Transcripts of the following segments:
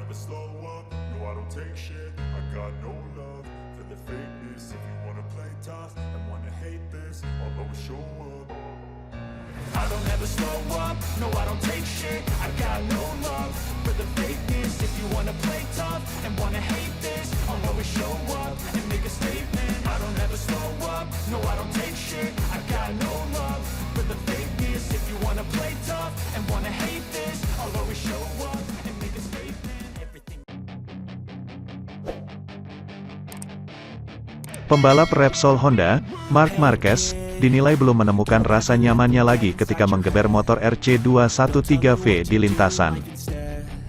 never slow up, no I don't take shit. I got no love for the fakeness. If you wanna play tough and wanna hate this, I'll always show up. I don't ever slow up, no I don't take shit. I got no love for the fakeness. If you wanna play tough and wanna hate this, I'll always show up and make a statement. I don't ever slow up, no I don't take shit. I got no love for the fakeness. If you wanna play tough and wanna hate this, I'll always show up and make a statement. Everything. Pembalap Repsol Honda, Marc Marquez, dinilai belum menemukan rasa nyamannya lagi ketika menggeber motor RC213V di lintasan.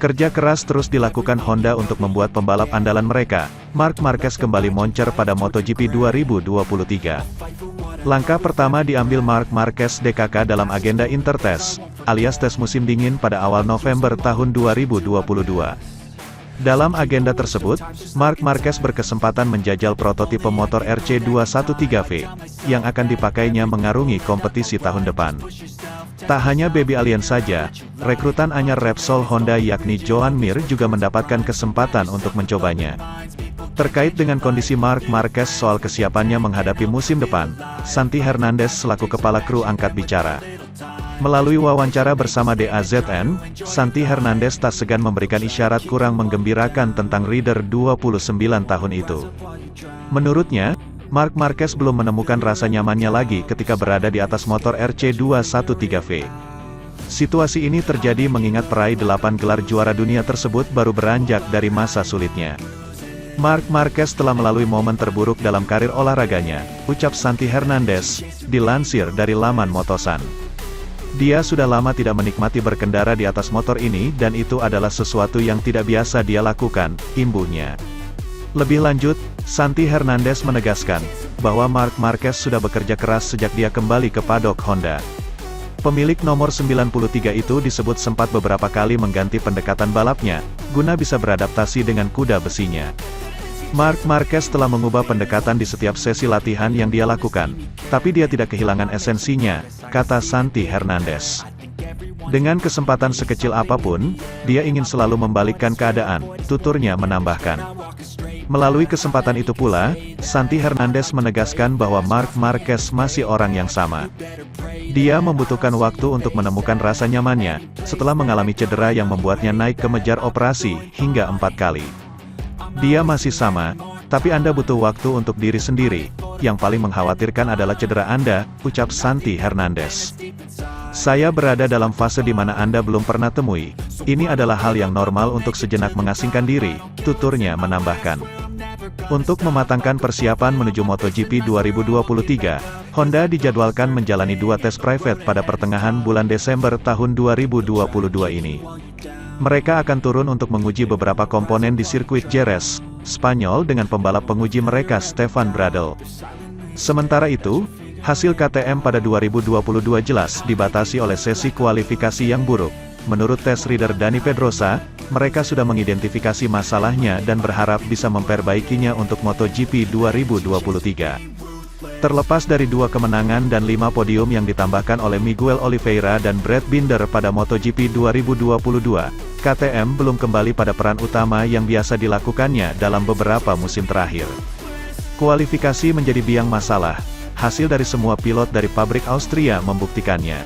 Kerja keras terus dilakukan Honda untuk membuat pembalap andalan mereka, Marc Marquez kembali moncer pada MotoGP 2023. Langkah pertama diambil Marc Marquez DKK dalam agenda Intertest, alias tes musim dingin pada awal November tahun 2022. Dalam agenda tersebut, Marc Marquez berkesempatan menjajal prototipe motor RC213V, yang akan dipakainya mengarungi kompetisi tahun depan. Tak hanya Baby Alien saja, rekrutan anyar Repsol Honda yakni Joan Mir juga mendapatkan kesempatan untuk mencobanya. Terkait dengan kondisi Marc Marquez soal kesiapannya menghadapi musim depan, Santi Hernandez selaku kepala kru angkat bicara. Melalui wawancara bersama DAZN, Santi Hernandez tak segan memberikan isyarat kurang menggembirakan tentang rider 29 tahun itu. Menurutnya, Marc Marquez belum menemukan rasa nyamannya lagi ketika berada di atas motor RC213V. Situasi ini terjadi mengingat peraih 8 gelar juara dunia tersebut baru beranjak dari masa sulitnya. Marc Marquez telah melalui momen terburuk dalam karir olahraganya, ucap Santi Hernandez, dilansir dari laman Motosan. Dia sudah lama tidak menikmati berkendara di atas motor ini dan itu adalah sesuatu yang tidak biasa dia lakukan, imbuhnya. Lebih lanjut, Santi Hernandez menegaskan, bahwa Marc Marquez sudah bekerja keras sejak dia kembali ke paddock Honda. Pemilik nomor 93 itu disebut sempat beberapa kali mengganti pendekatan balapnya, guna bisa beradaptasi dengan kuda besinya. Marc Marquez telah mengubah pendekatan di setiap sesi latihan yang dia lakukan, tapi dia tidak kehilangan esensinya, kata Santi Hernandez. Dengan kesempatan sekecil apapun, dia ingin selalu membalikkan keadaan, tuturnya menambahkan. Melalui kesempatan itu pula, Santi Hernandez menegaskan bahwa Marc Marquez masih orang yang sama. Dia membutuhkan waktu untuk menemukan rasa nyamannya, setelah mengalami cedera yang membuatnya naik ke meja operasi hingga 4 kali. Dia masih sama, tapi Anda butuh waktu untuk diri sendiri. Yang paling mengkhawatirkan adalah cedera Anda, ucap Santi Hernandez. Saya berada dalam fase di mana Anda belum pernah temui. Ini adalah hal yang normal untuk sejenak mengasingkan diri, tuturnya menambahkan. Untuk mematangkan persiapan menuju MotoGP 2023, Honda dijadwalkan menjalani 2 tes private pada pertengahan bulan Desember tahun 2022 ini. Mereka akan turun untuk menguji beberapa komponen di sirkuit Jerez, Spanyol dengan pembalap penguji mereka Stefan Bradl. Sementara itu, hasil KTM pada 2022 jelas dibatasi oleh sesi kualifikasi yang buruk. Menurut tes rider Dani Pedrosa, mereka sudah mengidentifikasi masalahnya dan berharap bisa memperbaikinya untuk MotoGP 2023. Terlepas dari 2 kemenangan dan 5 podium yang ditambahkan oleh Miguel Oliveira dan Brad Binder pada MotoGP 2022, KTM belum kembali pada peran utama yang biasa dilakukannya dalam beberapa musim terakhir. Kualifikasi menjadi biang masalah, hasil dari semua pilot dari pabrik Austria membuktikannya.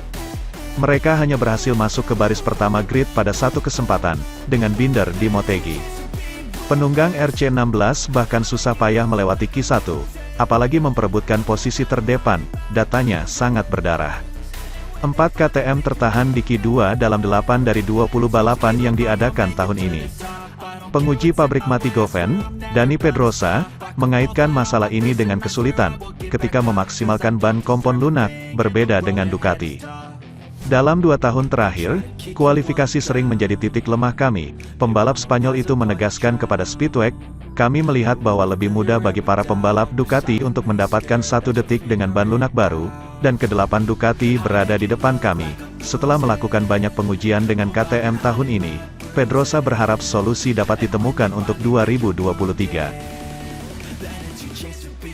Mereka hanya berhasil masuk ke baris pertama grid pada 1 kesempatan, dengan Binder di Motegi. Penunggang RC16 bahkan susah payah melewati Q1, apalagi memperebutkan posisi terdepan, datanya sangat berdarah. 4 KTM tertahan di Q2 dalam 8 dari 20 balapan yang diadakan tahun ini. Penguji pabrik Matigoven, Dani Pedrosa, mengaitkan masalah ini dengan kesulitan, ketika memaksimalkan ban kompon lunak, berbeda dengan Ducati. Dalam 2 tahun terakhir, kualifikasi sering menjadi titik lemah kami, pembalap Spanyol itu menegaskan kepada Speedweek, kami melihat bahwa lebih mudah bagi para pembalap Ducati untuk mendapatkan 1 detik dengan ban lunak baru, dan ke-8 Ducati berada di depan kami. Setelah melakukan banyak pengujian dengan KTM tahun ini, Pedrosa berharap solusi dapat ditemukan untuk 2023.